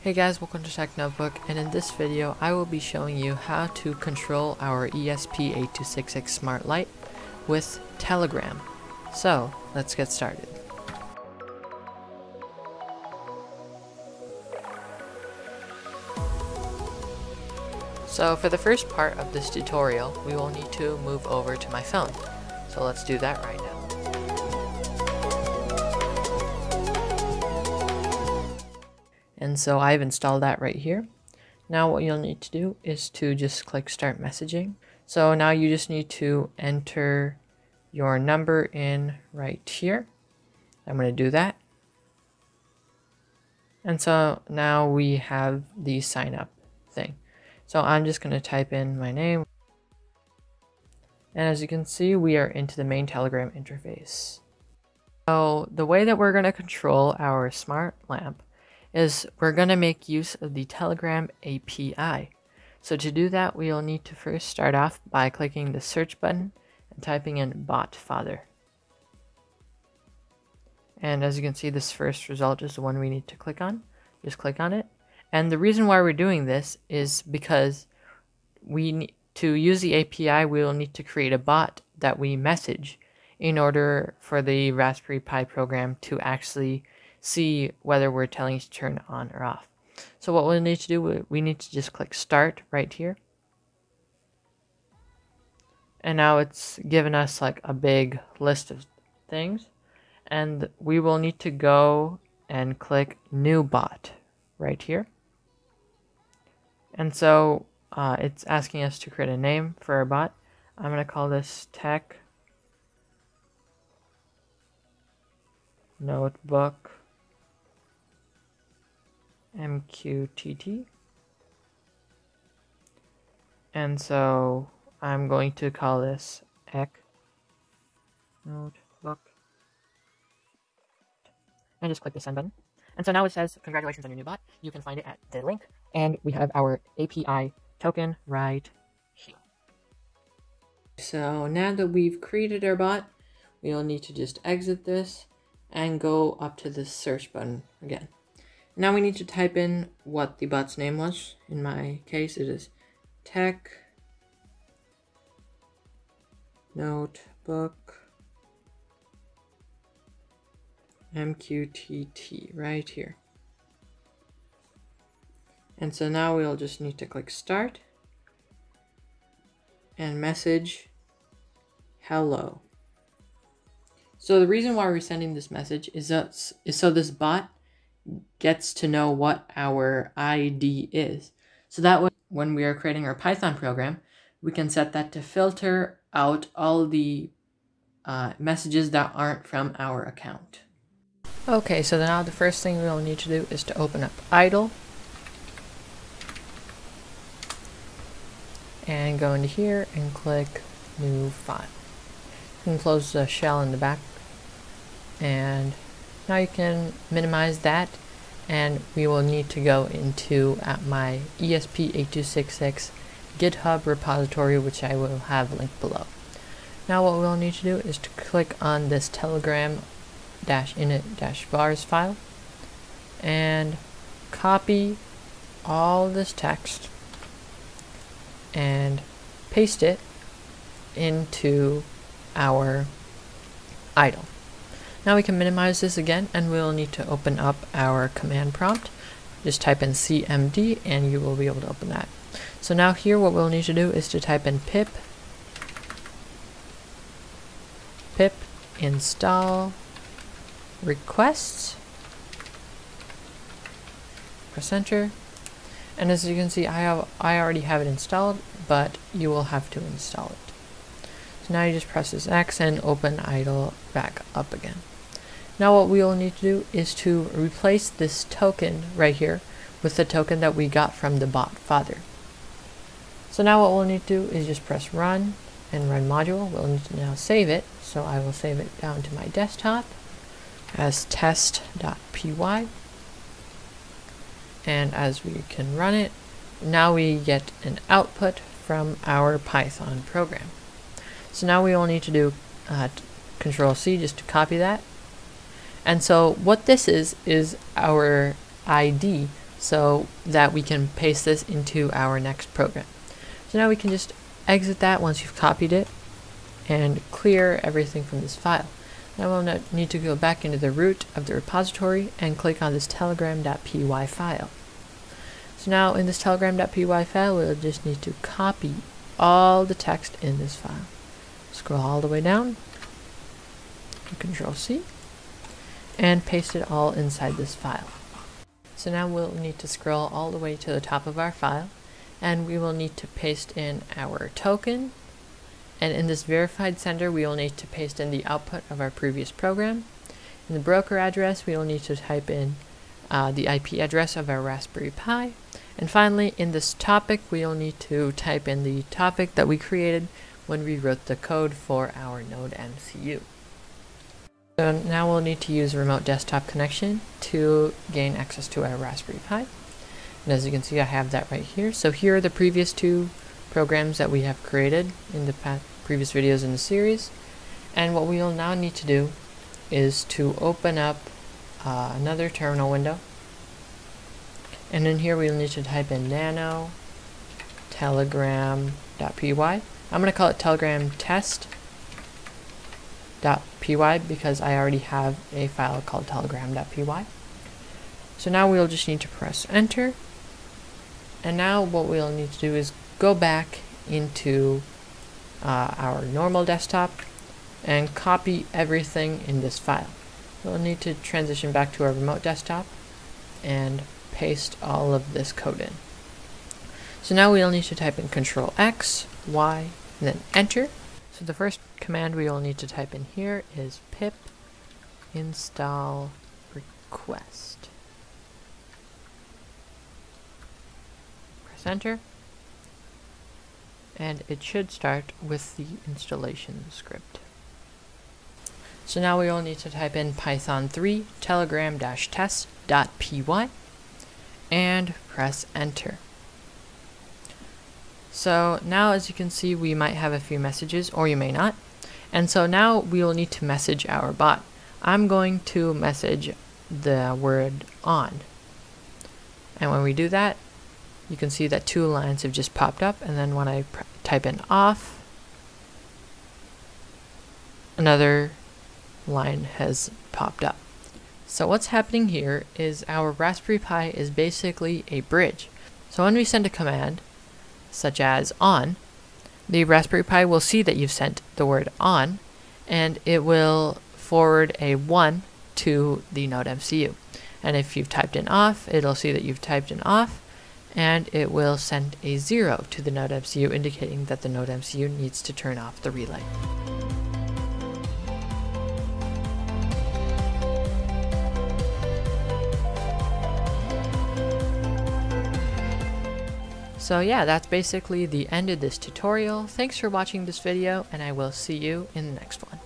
Hey guys, welcome to Tech Notebook, and in this video I will be showing you how to control our ESP8266 smart light with Telegram. So let's get started. So for the first part of this tutorial, we will need to move over to my phone. So let's do that right now. And so I've installed that right here. Now what you'll need to do is to just click start messaging. So now you just need to enter your number in right here. I'm going to do that. And so now we have the sign up thing. So I'm just going to type in my name. And as you can see, we are into the main Telegram interface. So the way that we're going to control our smart lamp is we're going to make use of the Telegram API. So to do that, we'll need to first start off by clicking the search button and typing in bot father. And as you can see, this first result is the one we need to click on. Just click on it. And the reason why we're doing this is because to use the API, we will need to create a bot that we message in order for the Raspberry Pi program to actually see whether we're telling it to turn on or off. So what we'll need to do, we need to just click start right here. And now it's given us like a big list of things. And we will need to go and click new bot right here. And so it's asking us to create a name for our bot. I'm going to call this Tech Notebook MQTT. And so I'm going to call this Tech Notebook. And just click the send button. And so now it says, congratulations on your new bot. You can find it at the link. And we have our API token right here. So now that we've created our bot, we'll need to just exit this and go up to the search button again. Now we need to type in what the bot's name was. In my case, it is Tech Notebook MQTT right here. And so now we'll just need to click start and message hello. So the reason why we're sending this message is so this bot gets to know what our ID is. So that way, when we are creating our Python program, we can set that to filter out all the messages that aren't from our account. Okay, so now the first thing we'll need to do is to open up idle and go into here and click new file. You can close the shell in the back, and now you can minimize that, and we will need to go into my ESP8266 GitHub repository, which I will have linked below. Now what we'll need to do is to click on this telegram-init-vars file and copy all this text and paste it into our idle. Now we can minimize this again, and we'll need to open up our command prompt. Just type in cmd and you will be able to open that. So now here what we'll need to do is to type in pip install requests, press enter, and as you can see I already have it installed, but you will have to install it. So now you just press this X and open idle back up again. Now what we will need to do is to replace this token right here with the token that we got from the bot father. So now what we'll need to do is just press run and run module. We'll need to now save it. So I will save it down to my desktop as test.py. And as we can run it, now we get an output from our Python program. So now we will need to do Control C just to copy that. And so what this is our ID. so that we can paste this into our next program. So now we can just exit that once you've copied it and clear everything from this file. Now we'll need to go back into the root of the repository and click on this telegram.py file. So now in this telegram.py file, we'll just need to copy all the text in this file. Scroll all the way down, Control C, and paste it all inside this file. So now we'll need to scroll all the way to the top of our file, and we will need to paste in our token, and in this verified sender we will need to paste in the output of our previous program. In the broker address we will need to type in the IP address of our Raspberry Pi, and finally in this topic we will need to type in the topic that we created when we wrote the code for our Node MCU. So now we'll need to use a remote desktop connection to gain access to our Raspberry Pi. And as you can see, I have that right here. So here are the previous two programs that we have created in the previous videos in the series. And what we will now need to do is to open up another terminal window. And in here we'll need to type in nano telegram.py. I'm going to call it telegram test.py because I already have a file called telegram.py. So now we'll just need to press enter. And now what we'll need to do is go back into our normal desktop and copy everything in this file. We'll need to transition back to our remote desktop and paste all of this code in. So now we'll need to type in Control X, Y, and then enter. So the first command we will need to type in here is pip install request. Press enter, and it should start with the installation script. So now we will need to type in Python 3 telegram-test.py and press enter. So now as you can see we might have a few messages, or you may not, and so now we will need to message our bot. I'm going to message the word on, and when we do that you can see that 2 lines have just popped up, and then when I type in off, another line has popped up. So what's happening here is our Raspberry Pi is basically a bridge. So when we send a command such as on, the Raspberry Pi will see that you've sent the word on, and it will forward a 1 to the Node MCU. And if you've typed in off, it'll see that you've typed in off, and it will send a 0 to the Node MCU, indicating that the Node MCU needs to turn off the relay. So yeah, that's basically the end of this tutorial. Thanks for watching this video, and I will see you in the next one.